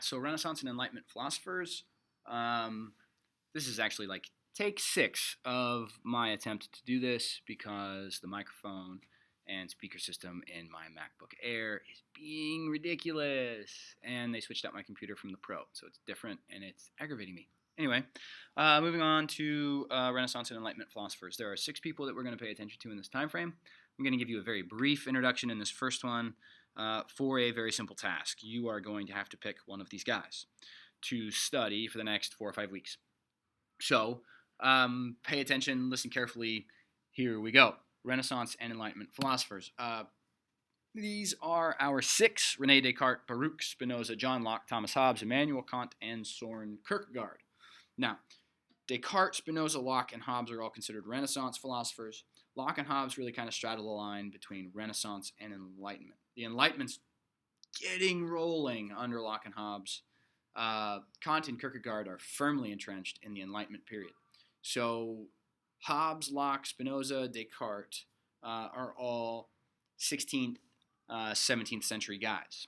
So Renaissance and Enlightenment philosophers. Um, this is actually like take 6 of my attempt to do this because the microphone and speaker system in my MacBook Air is being ridiculous, and they switched out my computer from the Pro, so it's different and it's aggravating me. Anyway, moving on to Renaissance and Enlightenment philosophers. There are 6 people that we're going to pay attention to in this time frame. I'm going to give you a very brief introduction in this first one for a very simple task. You are going to have to pick one of these guys to study for the next 4 or 5 weeks. So pay attention, listen carefully. Here we go. Renaissance and Enlightenment philosophers. These are our 6: René Descartes, Baruch Spinoza, John Locke, Thomas Hobbes, Immanuel Kant, and Soren Kierkegaard. Now, Descartes, Spinoza, Locke, and Hobbes are all considered Renaissance philosophers. Locke and Hobbes really kind of straddle the line between Renaissance and Enlightenment. The Enlightenment's getting rolling under Locke and Hobbes. Kant and Kierkegaard are firmly entrenched in the Enlightenment period. So Hobbes, Locke, Spinoza, Descartes are all 16th, 17th century guys.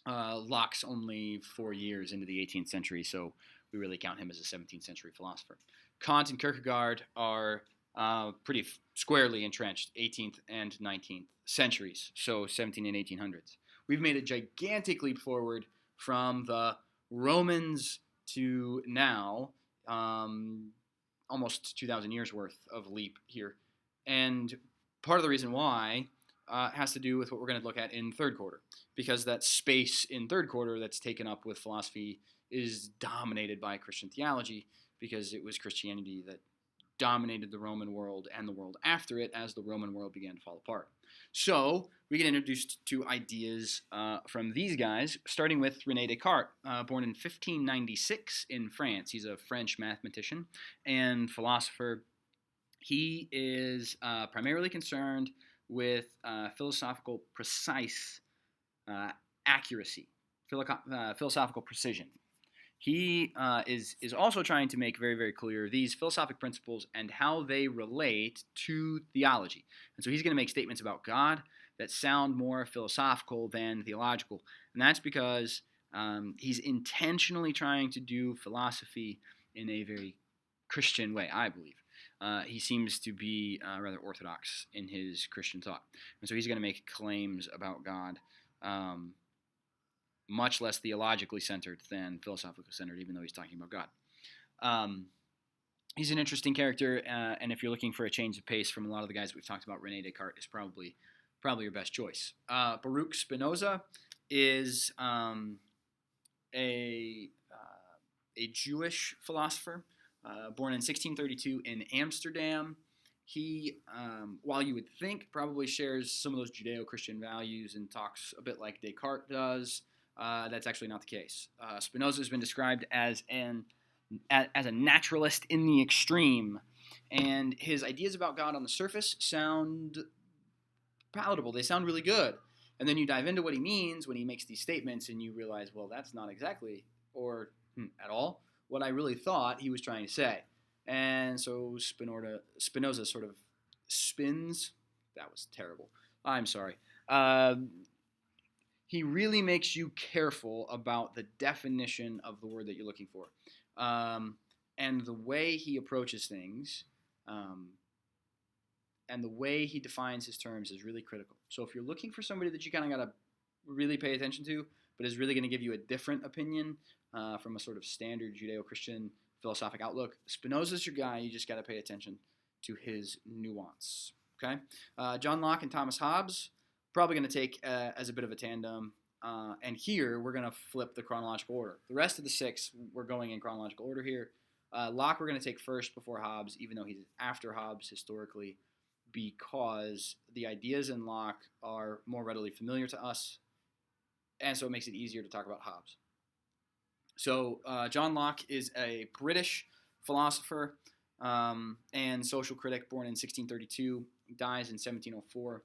Locke's only 4 years into the 18th century, so we really count him as a 17th century philosopher. Kant and Kierkegaard are pretty squarely entrenched 18th and 19th centuries, so 17 and 1800s. We've made a gigantic leap forward from the Romans to now, almost 2,000 years worth of leap here. And part of the reason why has to do with what we're going to look at in third quarter, because that space in third quarter that's taken up with philosophy is dominated by Christian theology, because it was Christianity that dominated the Roman world and the world after it as the Roman world began to fall apart. So we get introduced to ideas from these guys, starting with René Descartes, born in 1596 in France. He's a French mathematician and philosopher. He is primarily concerned with philosophical precise accuracy, philosophical precision. He is also trying to make very, very clear these philosophic principles and how they relate to theology. And so he's going to make statements about God that sound more philosophical than theological. And that's because he's intentionally trying to do philosophy in a very Christian way, I believe. He seems to be rather orthodox in his Christian thought. And so he's going to make claims about God much less theologically centered than philosophically centered, even though he's talking about God. He's an interesting character, and if you're looking for a change of pace from a lot of the guys we've talked about, René Descartes is probably your best choice. Baruch Spinoza is a Jewish philosopher, born in 1632 in Amsterdam. He, while you would think, probably shares some of those Judeo-Christian values and talks a bit like Descartes does. That's actually not the case. Spinoza has been described as a naturalist in the extreme, and his ideas about God on the surface sound palatable. They sound really good. And then you dive into what he means when he makes these statements, and you realize, well, that's not exactly, or at all, what I really thought he was trying to say. And so Spinoza sort of spins. That was terrible. I'm sorry. He really makes you careful about the definition of the word that you're looking for. And the way he approaches things and the way he defines his terms is really critical. So if you're looking for somebody that you kind of got to really pay attention to, but is really going to give you a different opinion from a sort of standard Judeo-Christian philosophic outlook, Spinoza's your guy. You just got to pay attention to his nuance. Okay, John Locke and Thomas Hobbes, probably going to take as a bit of a tandem. And here, we're going to flip the chronological order. The rest of the 6, we're going in chronological order here. Locke we're going to take first before Hobbes, even though he's after Hobbes historically, because the ideas in Locke are more readily familiar to us, and so it makes it easier to talk about Hobbes. So John Locke is a British philosopher and social critic, born in 1632, dies in 1704.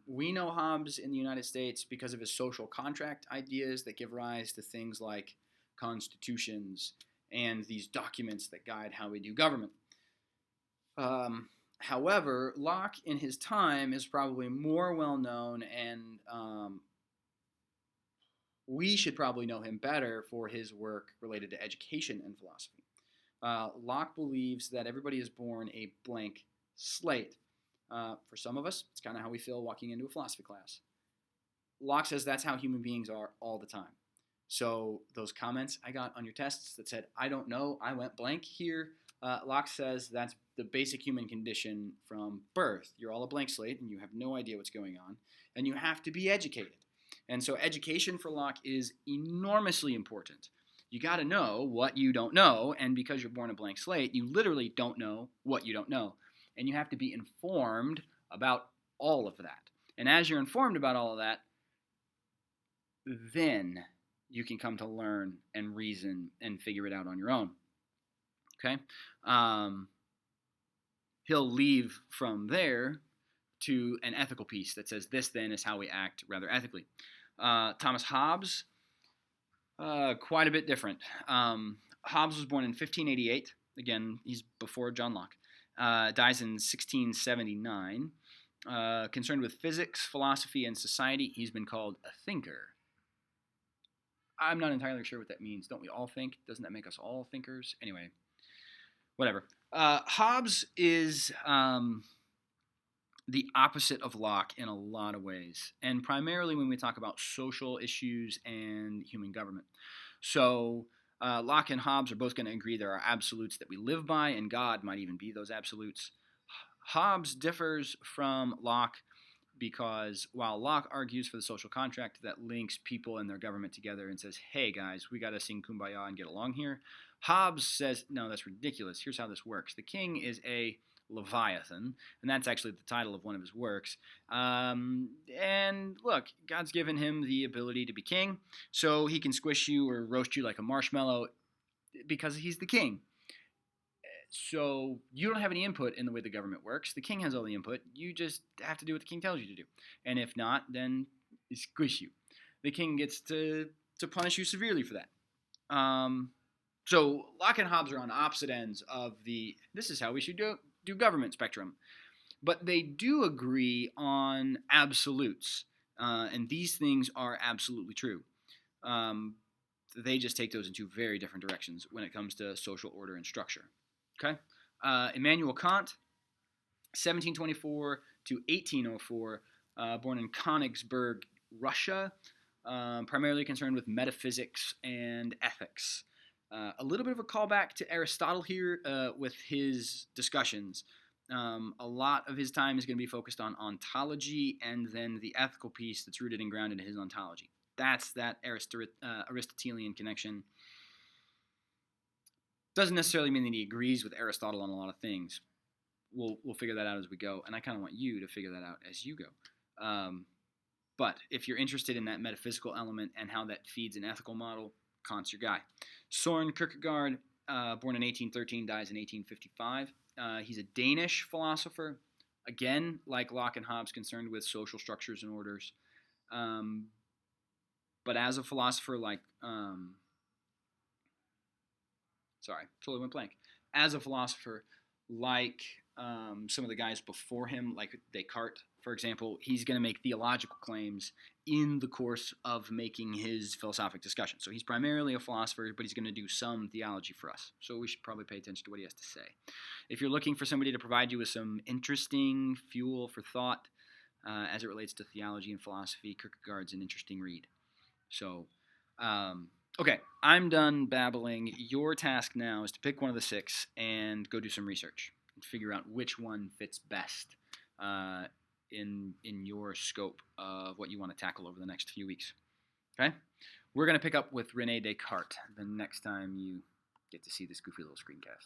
We know Hobbes in the United States because of his social contract ideas that give rise to things like constitutions and these documents that guide how we do government. However, Locke in his time is probably more well known and we should probably know him better for his work related to education and philosophy. Locke believes that everybody is born a blank slate. For some of us, it's kind of how we feel walking into a philosophy class. Locke says that's how human beings are all the time. So those comments I got on your tests that said, I don't know, I went blank here, Locke says that's the basic human condition from birth. You're all a blank slate and you have no idea what's going on, and you have to be educated. And so education for Locke is enormously important. You got to know what you don't know, and because you're born a blank slate, you literally don't know what you don't know. And you have to be informed about all of that. And as you're informed about all of that, then you can come to learn and reason and figure it out on your own. Okay? He'll leave from there to an ethical piece that says this then is how we act rather ethically. Thomas Hobbes, quite a bit different. Hobbes was born in 1588. Again, he's before John Locke. Dies in 1679. Concerned with physics, philosophy, and society, he's been called a thinker. I'm not entirely sure what that means. Don't we all think? Doesn't that make us all thinkers? Anyway, whatever. Hobbes is the opposite of Locke in a lot of ways, and primarily when we talk about social issues and human government. So Locke and Hobbes are both going to agree there are absolutes that we live by, and God might even be those absolutes. Hobbes differs from Locke because while Locke argues for the social contract that links people and their government together and says, hey guys, we got to sing Kumbaya and get along here, Hobbes says, no, that's ridiculous. Here's how this works. The king is a Leviathan, and that's actually the title of one of his works. And look, God's given him the ability to be king, so he can squish you or roast you like a marshmallow because he's the king. So you don't have any input in the way the government works. The king has all the input. You just have to do what the king tells you to do. And if not, then he squish you. The king gets to punish you severely for that. So Locke and Hobbes are on opposite ends of the this is how we should do government spectrum. But they do agree on absolutes. And these things are absolutely true. They just take those in two very different directions when it comes to social order and structure. Okay? Immanuel Kant, 1724 to 1804, born in Königsberg, Russia, primarily concerned with metaphysics and ethics. A little bit of a callback to Aristotle here with his discussions. A lot of his time is going to be focused on ontology and then the ethical piece that's rooted and grounded in his ontology. That's that Aristotelian connection. Doesn't necessarily mean that he agrees with Aristotle on a lot of things. We'll figure that out as we go, and I kind of want you to figure that out as you go. But if you're interested in that metaphysical element and how that feeds an ethical model, Kant's your guy. Søren Kierkegaard, born in 1813, dies in 1855. He's a Danish philosopher, again, like Locke and Hobbes, concerned with social structures and orders. But as a philosopher like... Sorry, totally went blank. As a philosopher, like some of the guys before him, like Descartes, for example, he's going to make theological claims in the course of making his philosophic discussion. So he's primarily a philosopher, but he's going to do some theology for us. So we should probably pay attention to what he has to say. If you're looking for somebody to provide you with some interesting fuel for thought as it relates to theology and philosophy, Kierkegaard's an interesting read. So... okay, I'm done babbling. Your task now is to pick one of the six and go do some research and figure out which one fits best in your scope of what you want to tackle over the next few weeks. Okay? We're going to pick up with René Descartes the next time you get to see this goofy little screencast.